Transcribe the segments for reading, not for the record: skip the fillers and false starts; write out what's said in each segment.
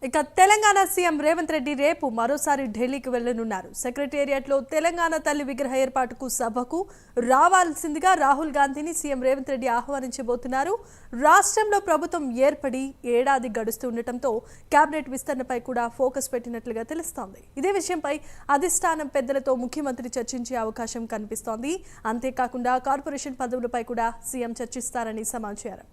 ఇక తెలంగాణ సీఎం రేవంత్ రెడ్డి రేపు మరోసారి ఢిల్లీకి వెళ్లనున్నారు. సెక్రటేరియట్లో తెలంగాణ తల్లి విగ్రహ ఏర్పాటుకు సభకు రావాల్సిందిగా రాహుల్ గాంధీని సీఎం రేవంత్ రెడ్డి ఆహ్వానించబోతున్నారు. రాష్ట్రంలో ప్రభుత్వం ఏర్పడి ఏడాది గడుస్తుండటంతో కేబినెట్ విస్తరణపై కూడా ఫోకస్ పెట్టినట్లుగా తెలుస్తోంది. ఇదే విషయంపై అధిష్టానం పెద్దలతో ముఖ్యమంత్రి చర్చించే అవకాశం కనిపిస్తోంది. అంతేకాకుండా కార్పొరేషన్ పదవులపై కూడా సీఎం చర్చిస్తారని సమాచారం.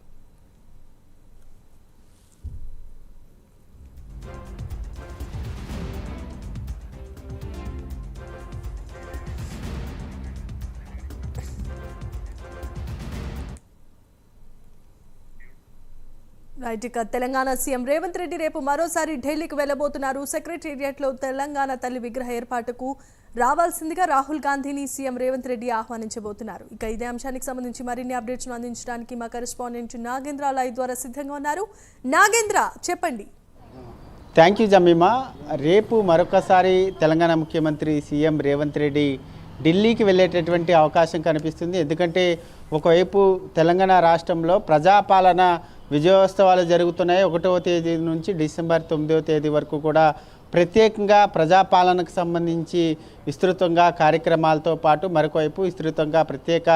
రైట్, ఇక తెలంగాణ సీఎం రేవంత్ రెడ్డి రేపు మరోసారి ఢిల్లీకి వెళ్లబోతున్నారు. సెక్రటేరియట్లో తెలంగాణ తల్లి విగ్రహ ఏర్పాటుకు రావాల్సిందిగా రాహుల్ గాంధీని సీఎం రేవంత్ రెడ్డి ఆహ్వానించబోతున్నారు. ఇక ఇదే అంశానికి సంబంధించి మరిన్ని అప్డేట్స్ అందించడానికి మా కరెస్పాండెంట్ నాగేంద్ర లైవ్ ద్వారా సిద్ధంగా ఉన్నారు. నాగేంద్ర, చెప్పండి. Thank you Jemimah. రేపు మరొకసారి తెలంగాణ ముఖ్యమంత్రి సీఎం రేవంత్ రెడ్డి ఢిల్లీకి వెళ్ళేటటువంటి అవకాశం కనిపిస్తుంది. ఎందుకంటే ఒకవైపు తెలంగాణ రాష్ట్రంలో ప్రజాపాలన విజయోత్సవాలు జరుగుతున్నాయి. 1వ తేదీ నుంచి డిసెంబర్ 9వ తేదీ వరకు కూడా ప్రత్యేకంగా ప్రజాపాలనకు సంబంధించి విస్తృతంగా కార్యక్రమాలతో పాటు మరొకవైపు విస్తృతంగా ప్రత్యేక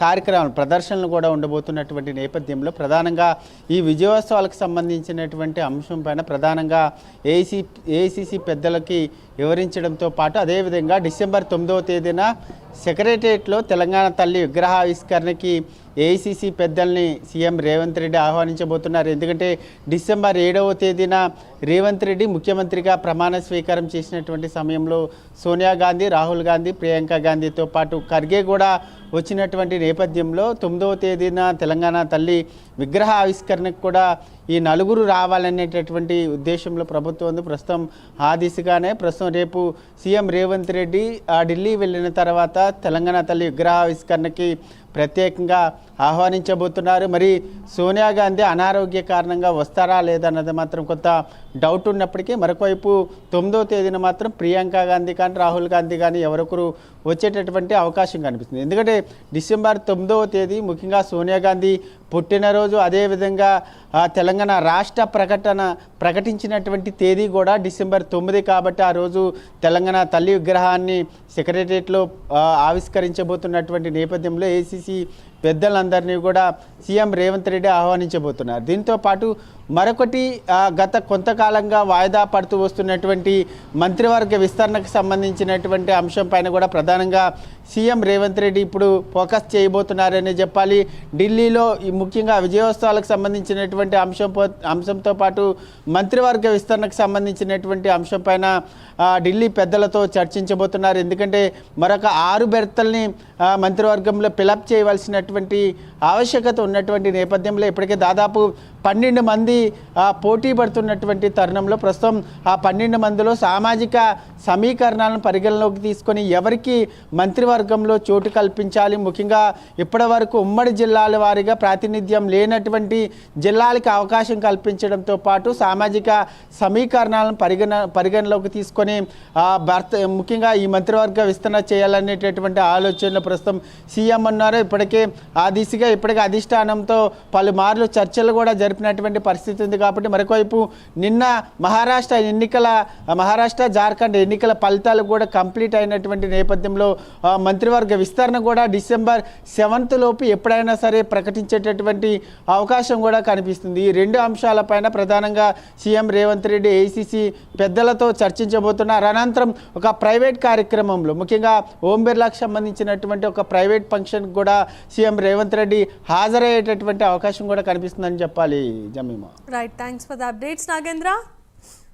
కార్యక్రమాలు ప్రదర్శనలు కూడా ఉండబోతున్నటువంటి నేపథ్యంలో ప్రధానంగా ఈ విజయోత్సవాలకు సంబంధించినటువంటి అంశం పైన ప్రధానంగా ఏఐసిసి పెద్దలకి వివరించడంతో పాటు అదేవిధంగా డిసెంబర్ 9వ తేదీన సెక్రటేరియట్లో తెలంగాణ తల్లి విగ్రహావిష్కరణకి ఏఐసిసి పెద్దల్ని సీఎం రేవంత్ రెడ్డి ఆహ్వానించబోతున్నారు. ఎందుకంటే డిసెంబర్ 7వ తేదీన రేవంత్ రెడ్డి ముఖ్యమంత్రిగా ప్రమాణ స్వీకారం చేసినటువంటి సమయంలో సోనియా గాంధీ, రాహుల్ గాంధీ, ప్రియాంక గాంధీతో పాటు ఖర్గే కూడా వచ్చినటువంటి నేపథ్యంలో 9వ తేదీన తెలంగాణ తల్లి విగ్రహ ఆవిష్కరణకు కూడా ఈ నలుగురు రావాలనేటటువంటి ఉద్దేశంలో ప్రభుత్వం ఉంది. ప్రస్తుతం ఆ దిశగానే ప్రస్తుతం రేపు సీఎం రేవంత్ రెడ్డి ఢిల్లీ వెళ్ళిన తర్వాత తెలంగాణ తల్లి విగ్రహ ఆవిష్కరణకి ప్రత్యేకంగా ఆహ్వానించబోతున్నారు. మరి సోనియా గాంధీ అనారోగ్య కారణంగా వస్తారా లేదన్నది మాత్రం కొంత డౌట్ ఉన్నప్పటికీ మరొకవైపు 9వ తేదీన మాత్రం ప్రియాంక గాంధీ కానీ రాహుల్ గాంధీ కానీ ఎవరొకరు వచ్చేటటువంటి అవకాశం కనిపిస్తుంది. ఎందుకంటే డిసెంబర్ 9వ తేదీ ముఖ్యంగా సోనియా గాంధీ పుట్టినరోజు, అదేవిధంగా తెలంగాణ రాష్ట్ర ప్రకటించినటువంటి తేదీ కూడా డిసెంబర్ 9 కాబట్టి ఆ రోజు తెలంగాణ తల్లి విగ్రహాన్ని సెక్రటేరియట్లో ఆవిష్కరించబోతున్నటువంటి నేపథ్యంలో ఏఐసిసి పెద్దలందరినీ కూడా సీఎం రేవంత్ రెడ్డి ఆహ్వానించబోతున్నారు. దీంతో పాటు మరొకటి గత కొంతకాలంగా వాయిదా పడుతూ వస్తున్నటువంటి మంత్రివర్గ విస్తరణకు సంబంధించినటువంటి అంశం పైన కూడా ప్రధానంగా సీఎం రేవంత్ రెడ్డి ఇప్పుడు ఫోకస్ చేయబోతున్నారని చెప్పాలి. ఢిల్లీలో ముఖ్యంగా విజయోత్సవాలకు సంబంధించినటువంటి అంశంతో పాటు మంత్రివర్గ విస్తరణకు సంబంధించినటువంటి అంశం పైన ఢిల్లీ పెద్దలతో చర్చించబోతున్నారు. ఎందుకంటే మరొక 6 బెర్తల్ని మంత్రివర్గంలో ఫిలప్ చేయవలసినటువంటి ఆవశ్యకత ఉన్నటువంటి నేపథ్యంలో ఇప్పటికే దాదాపు 12 మంది పోటీ పడుతున్నటువంటి తరుణంలో ప్రస్తుతం ఆ 12 మందిలో సామాజిక సమీకరణాలను పరిగణలోకి తీసుకొని ఎవరికి మంత్రివర్గంలో చోటు కల్పించాలి, ముఖ్యంగా ఇప్పటి వరకు ఉమ్మడి జిల్లాల వారీగా ప్రాతినిధ్యం లేనటువంటి జిల్లాలకి అవకాశం కల్పించడంతో పాటు సామాజిక సమీకరణాలను పరిగణలోకి తీసుకొని ముఖ్యంగా ఈ మంత్రివర్గ విస్తరణ చేయాలనేటటువంటి ఆలోచనలు ప్రస్తుతం సీఎం ఉన్నారు. ఇప్పటికే ఆ దిశగా ఇప్పటికే అధిష్టానంతో పలుమార్లు చర్చలు కూడా జరిపినటువంటి పరిస్థితి ఉంది. కాబట్టి మరొకవైపు నిన్న మహారాష్ట్ర జార్ఖండ్ ఎన్నికల ఫలితాలు కూడా కంప్లీట్ అయినటువంటి నేపథ్యంలో మంత్రివర్గ విస్తరణ కూడా డిసెంబర్ 7th లోపు ఎప్పుడైనా సరే ప్రకటించేటటువంటి అవకాశం కూడా కనిపిస్తుంది. ఈ 2 అంశాలపైన ప్రధానంగా సీఎం రేవంత్ రెడ్డి ఏఐసిసి పెద్దలతో చర్చించబోతున్నారు. అనంతరం ఒక ప్రైవేట్ కార్యక్రమంలో ముఖ్యంగా ఓం బిర్లాకు సంబంధించినటువంటి ఒక ప్రైవేట్ ఫంక్షన్ కూడా సీఎం రేవంత్ రెడ్డి హాజరయ్యేటటువంటి అవకాశం కూడా కనిపిస్తుందని చెప్పాలి. Jemimah. Right, thanks for the updates Nagendra.